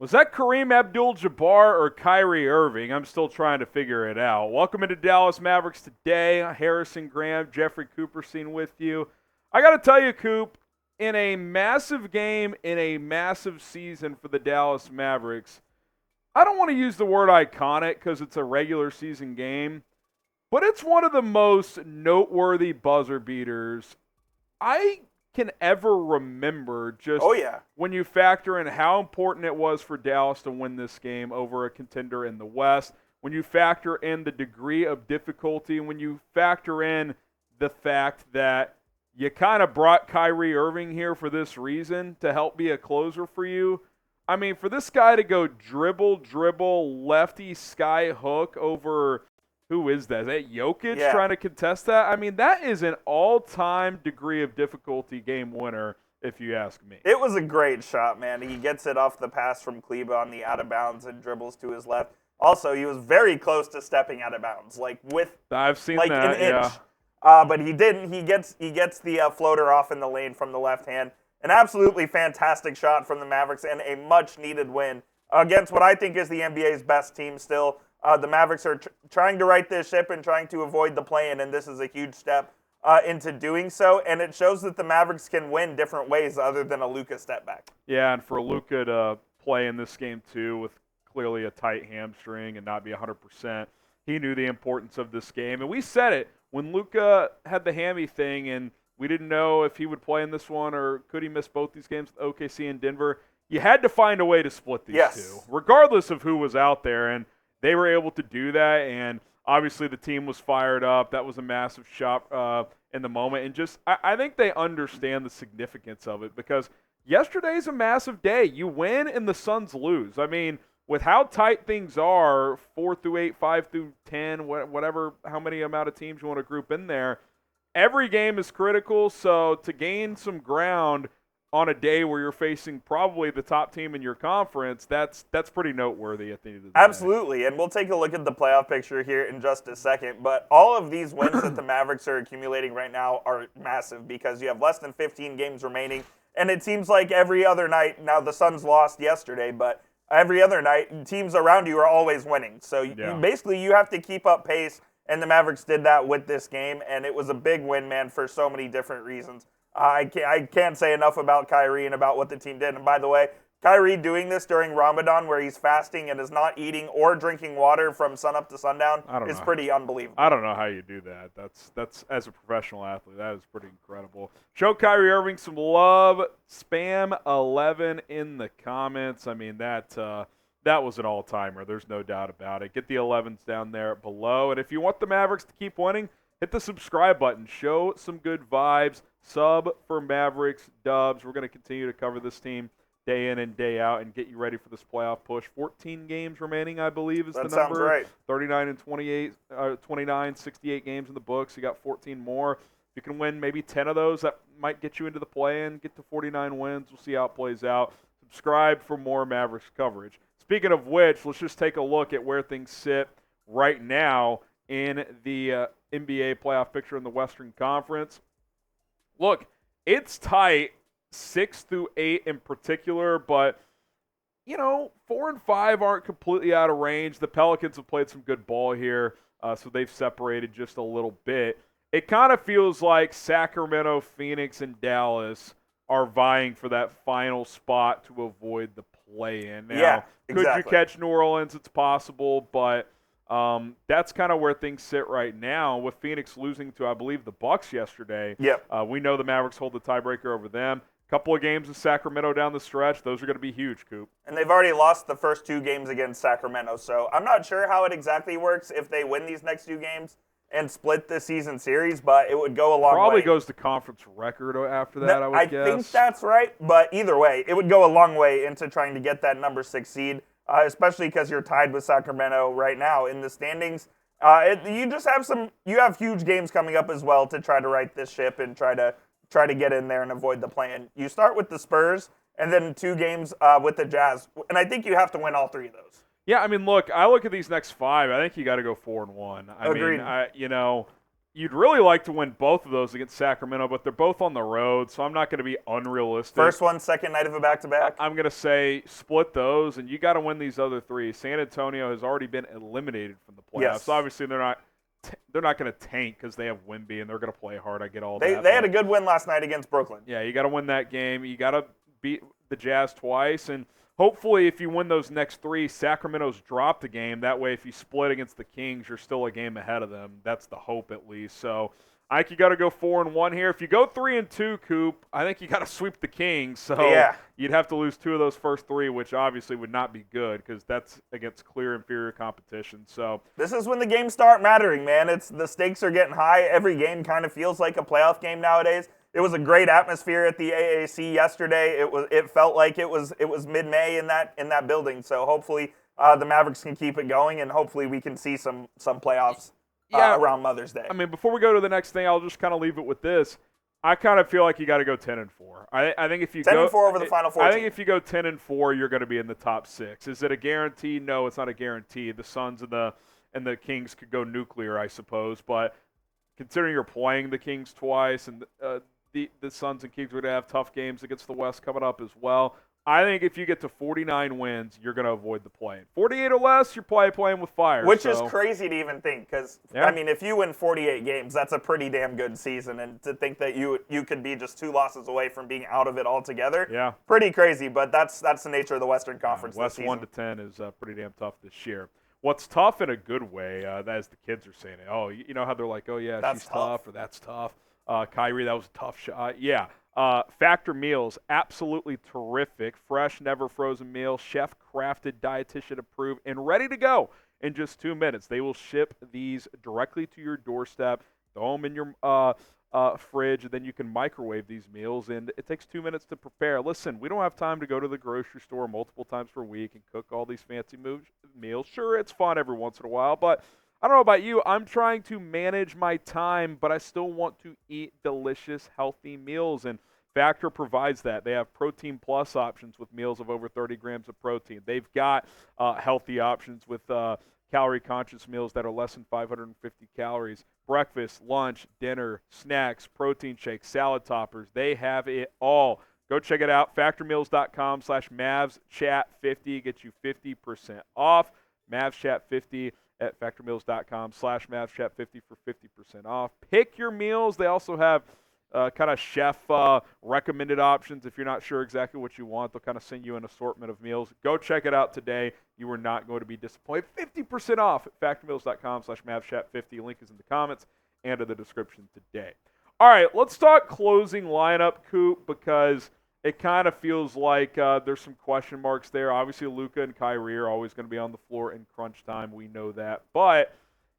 Was that Kareem Abdul-Jabbar or Kyrie Irving? I'm still trying to figure it out. Welcome into Dallas Mavericks today. Harrison, Graham, Jeffrey Cooperstein with you. I got to tell you, Coop, in a massive game, in a massive season for the Dallas Mavericks, I don't want to use the word iconic because it's a regular season game, but it's one of the most noteworthy buzzer beaters I can ever remember, just when you factor in how important it was for Dallas to win this game over a contender in the West, when you factor in the degree of difficulty, when you factor in the fact that you kind of brought Kyrie Irving here for this reason, to help be a closer for you. I mean, for this guy to go dribble, lefty sky hook over, who is that? Is that Jokic trying to contest that? I mean, that is an all-time degree of difficulty game winner, if you ask me. It was a great shot, man. He gets it off the pass from Kleber on the out of bounds and dribbles to his left. Also, he was very close to stepping out of bounds, I've seen an inch. Yeah. But he didn't. He gets the floater off in the lane from the left hand. An absolutely fantastic shot from the Mavericks and a much-needed win against what I think is the NBA's best team still. The Mavericks are trying to right this ship and trying to avoid the play-in, and this is a huge step into doing so. And it shows that the Mavericks can win different ways other than a Luka step back. Yeah, and for Luka to play in this game too with clearly a tight hamstring and not be 100%, he knew the importance of this game. And we said it when Luka had the hammy thing, and we didn't know if he would play in this one or could he miss both these games with OKC and Denver. You had to find a way to split these two, regardless of who was out there. And they were able to do that, and obviously the team was fired up. That was a massive shot in the moment. And just I think they understand the significance of it because yesterday's a massive day. You win and the Suns lose. I mean, with how tight things are, 4 through 8, 5 through 10, whatever, how many amount of teams you want to group in there, every game is critical. So to gain some ground on a day where you're facing probably the top team in your conference, that's pretty noteworthy at the end of the day. Absolutely, and we'll take a look at the playoff picture here in just a second, but all of these wins that the Mavericks are accumulating right now are massive because you have less than 15 games remaining, and it seems like every other night, now the Suns lost yesterday, but every other night, teams around you are always winning. So basically you have to keep up pace, and the Mavericks did that with this game, and it was a big win, man, for so many different reasons. I can't say enough about Kyrie and about what the team did. And by the way, Kyrie doing this during Ramadan where he's fasting and is not eating or drinking water from sunup to sundown is pretty unbelievable. I don't know how you do that. That's as a professional athlete, that is pretty incredible. Show Kyrie Irving some love. Spam 11 in the comments. I mean, that was an all-timer. There's no doubt about it. Get the 11s down there below. And if you want the Mavericks to keep winning, hit the subscribe button. Show some good vibes. Sub for Mavericks Dubs. We're going to continue to cover this team day in and day out and get you ready for this playoff push. 14 games remaining, I believe, is the number. That sounds right. 39 and 29, 68 games in the books. You got 14 more. If you can win maybe 10 of those, that might get you into the play-in, get to 49 wins. We'll see how it plays out. Subscribe for more Mavericks coverage. Speaking of which, let's just take a look at where things sit right now in the NBA playoff picture in the Western Conference. Look, it's tight, 6 through 8 in particular, but, 4 and 5 aren't completely out of range. The Pelicans have played some good ball here, so they've separated just a little bit. It kind of feels like Sacramento, Phoenix, and Dallas are vying for that final spot to avoid the play-in. Now, could you catch New Orleans? It's possible, but that's kind of where things sit right now with Phoenix losing to, I believe, the Bucks yesterday. We know the Mavericks hold the tiebreaker over them. Couple of games in Sacramento down the stretch. Those are going to be huge, Coop. And they've already lost the first 2 games against Sacramento, so I'm not sure how it exactly works if they win these next 2 games and split the season series, but it would go a long way. Probably goes to conference record after that, I would guess. I think that's right, but either way, it would go a long way into trying to get that number 6 seed. Especially because you're tied with Sacramento right now in the standings. You have huge games coming up as well to try to right this ship and try to get in there and avoid the play-in. You start with the Spurs and then 2 games with the Jazz, and I think you have to win all 3 of those. Yeah, I mean, look, I look at these next 5. I think you got to go 4-1. Agreed. I mean, you'd really like to win both of those against Sacramento, but they're both on the road, so I'm not going to be unrealistic. First one, second night of a back-to-back? I'm going to say split those, and you got to win these other three. San Antonio has already been eliminated from the playoffs. Yes. Obviously, they're not going to tank because they have Wemby, and they're going to play hard. I get all that. They had a good win last night against Brooklyn. Yeah, you got to win that game. You got to beat the Jazz twice, and hopefully if you win those next three, Sacramento's dropped a game. That way if you split against the Kings, you're still a game ahead of them. That's the hope at least. So I think you got to go 4-1 here. If you go 3-2, Coop, I think you got to sweep the Kings. So you'd have to lose 2 of those first 3, which obviously would not be good because that's against clear inferior competition. So this is when the games start mattering, man. The stakes are getting high. Every game kind of feels like a playoff game nowadays. It was a great atmosphere at the AAC yesterday. It felt like it was mid-May in that building. So hopefully the Mavericks can keep it going, and hopefully we can see some playoffs around Mother's Day. I mean, before we go to the next thing, I'll just kind of leave it with this. I kind of feel like you got to go 10-4. I think if you 10-4 over the final 14. I think if you go 10-4, you're going to be in the top 6. Is it a guarantee? No, it's not a guarantee. The Suns and the Kings could go nuclear, I suppose. But considering you're playing the Kings twice and the Suns and Kings are going to have tough games against the West coming up as well. I think if you get to 49 wins, you're going to avoid the play. 48 or less, you're probably playing with fire. Which is crazy to even think because, I mean, if you win 48 games, that's a pretty damn good season. And to think that you could be just 2 losses away from being out of it altogether, pretty crazy. But that's the nature of the Western Conference this season. West 1-10 is pretty damn tough this year. What's tough in a good way, as the kids are saying it, oh, you know how they're like, oh, yeah, she's tough or that's tough. Kyrie, that was a tough shot. Yeah. Factor meals, absolutely terrific. Fresh, never frozen meals, chef-crafted, dietitian-approved, and ready to go in just 2 minutes. They will ship these directly to your doorstep, throw them in your fridge, and then you can microwave these meals, and it takes 2 minutes to prepare. Listen, we don't have time to go to the grocery store multiple times per week and cook all these fancy meals. Sure, it's fun every once in a while, but I don't know about you. I'm trying to manage my time, but I still want to eat delicious, healthy meals, and Factor provides that. They have Protein Plus options with meals of over 30 grams of protein. They've got healthy options with calorie-conscious meals that are less than 550 calories. Breakfast, lunch, dinner, snacks, protein shakes, salad toppers. They have it all. Go check it out. FactorMeals.com/MavsChat50 gets you 50% off. MavsChat50 at FactorMeals.com/MavsChat50 for 50% off. Pick your meals. They also have kind of chef recommended options. If you're not sure exactly what you want, they'll kind of send you an assortment of meals. Go check it out today. You are not going to be disappointed. 50% off at FactorMeals.com/MavsChat50. Link is in the comments and in the description today. All right, let's talk closing lineup, Coop, because it kind of feels like there's some question marks there. Obviously, Luka and Kyrie are always going to be on the floor in crunch time. We know that. But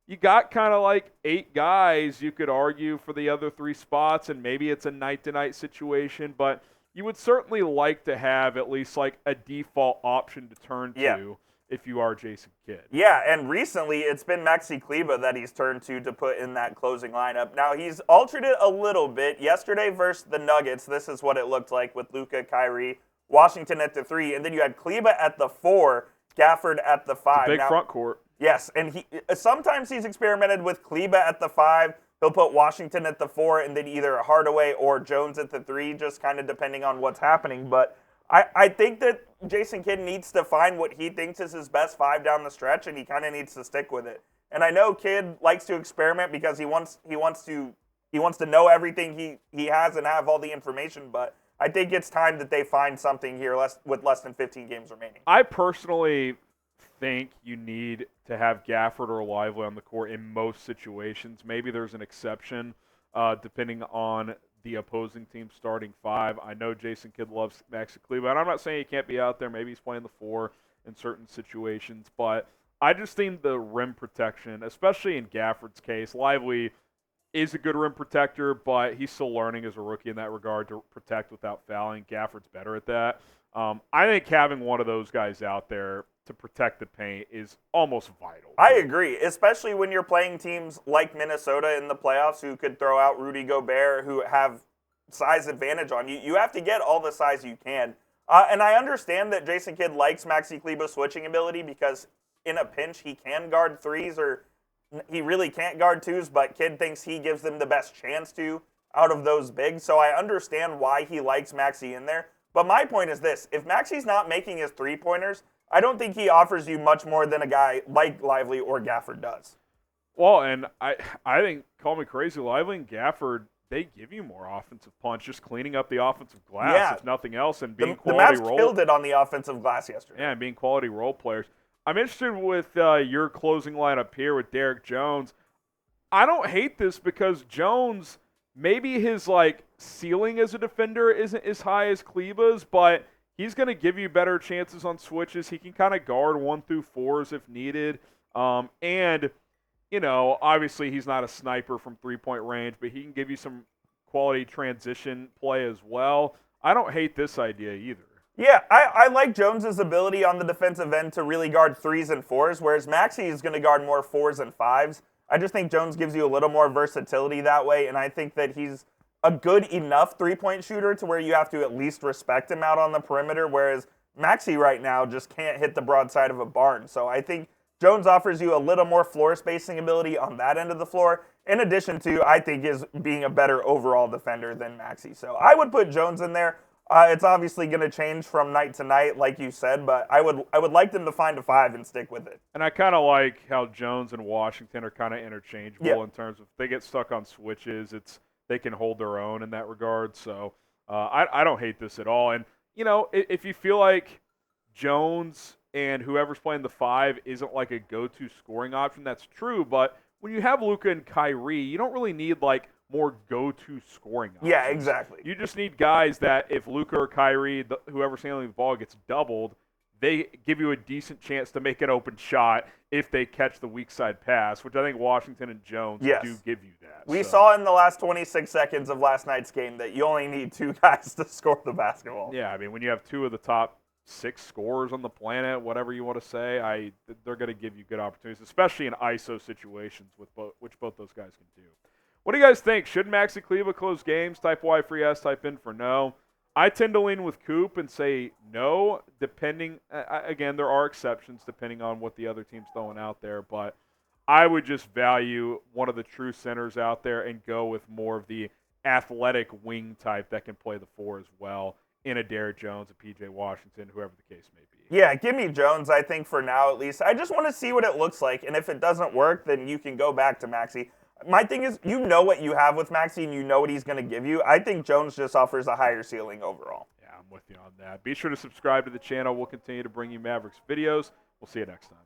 you got kind of like 8 guys, you could argue, for the other 3 spots, and maybe it's a night-to-night situation. But you would certainly like to have at least like a default option to turn to if you are Jason Kidd. Yeah, and recently it's been Maxi Kleber that he's turned to put in that closing lineup. Now, he's altered it a little bit. Yesterday versus the Nuggets, this is what it looked like with Luka, Kyrie, Washington at the 3, and then you had Kleber at the 4, Gafford at the 5. Big front court. Yes, and sometimes he's experimented with Kleber at the 5. He'll put Washington at the 4, and then either Hardaway or Jones at the 3, just kind of depending on what's happening. But I think that Jason Kidd needs to find what he thinks is his best 5 down the stretch, and he kind of needs to stick with it. And I know Kidd likes to experiment because he wants to know everything he has and have all the information. But I think it's time that they find something here with less than 15 games remaining. I personally think you need to have Gafford or Lively on the court in most situations. Maybe there's an exception depending on the opposing team starting 5. I know Jason Kidd loves Maxi Kleber, and I'm not saying he can't be out there. Maybe he's playing the 4 in certain situations, but I just think the rim protection, especially in Gafford's case, Lively is a good rim protector, but he's still learning as a rookie in that regard to protect without fouling. Gafford's better at that. I think having one of those guys out there to protect the paint is almost vital. I agree, especially when you're playing teams like Minnesota in the playoffs who could throw out Rudy Gobert, who have size advantage on you. You have to get all the size you can. And I understand that Jason Kidd likes Maxi Kleber's switching ability because in a pinch he can guard threes or he really can't guard twos, but Kidd thinks he gives them the best chance to out of those bigs. So I understand why he likes Maxi in there. But my point is this. If Maxi's not making his three-pointers, I don't think he offers you much more than a guy like Lively or Gafford does. Well, and I think, call me crazy, Lively and Gafford, they give you more offensive punch, just cleaning up the offensive glass, if nothing else, and being quality the role. Mavs killed it on the offensive glass yesterday. Yeah, and being quality role players. I'm interested with your closing lineup here with Derrick Jones. I don't hate this because Jones, maybe his ceiling as a defender isn't as high as Kleber's, but he's going to give you better chances on switches. He can kind of guard 1 through 4s if needed. And, obviously he's not a sniper from three-point range, but he can give you some quality transition play as well. I don't hate this idea either. Yeah, I like Jones's ability on the defensive end to really guard 3s and 4s, whereas Maxi is going to guard more 4s and 5s. I just think Jones gives you a little more versatility that way, and I think that he's a good enough three-point shooter to where you have to at least respect him out on the perimeter, whereas Maxi right now just can't hit the broadside of a barn. So I think Jones offers you a little more floor spacing ability on that end of the floor, in addition to, I think, is being a better overall defender than Maxi. So I would put Jones in there. It's obviously going to change from night to night, like you said, but I would like them to find a 5 and stick with it. And I kind of like how Jones and Washington are kind of interchangeable in terms of if they get stuck on switches, they can hold their own in that regard. So I don't hate this at all. And, if you feel like Jones and whoever's playing the 5 isn't like a go-to scoring option, that's true. But when you have Luka and Kyrie, you don't really need more go-to scoring options. Yeah, exactly. You just need guys that if Luka or Kyrie, whoever's handling the ball, gets doubled, they give you a decent chance to make an open shot if they catch the weak side pass, which I think Washington and Jones do give you that. We saw in the last 26 seconds of last night's game that you only need 2 guys to score the basketball. Yeah, I mean, when you have 2 of the top 6 scorers on the planet, whatever you want to say, they're going to give you good opportunities, especially in ISO situations, which both those guys can do. What do you guys think? Should Maxi Kleber close games? Type Y for yes, type in for no. I tend to lean with Coop and say no, depending – again, there are exceptions depending on what the other team's throwing out there, but I would just value one of the true centers out there and go with more of the athletic wing type that can play the 4 as well in a Derrick Jones, a P.J. Washington, whoever the case may be. Yeah, give me Jones, I think, for now at least. I just want to see what it looks like, and if it doesn't work, then you can go back to Maxi. My thing is, you know what you have with Maxi, and you know what he's going to give you. I think Jones just offers a higher ceiling overall. Yeah, I'm with you on that. Be sure to subscribe to the channel. We'll continue to bring you Mavericks videos. We'll see you next time.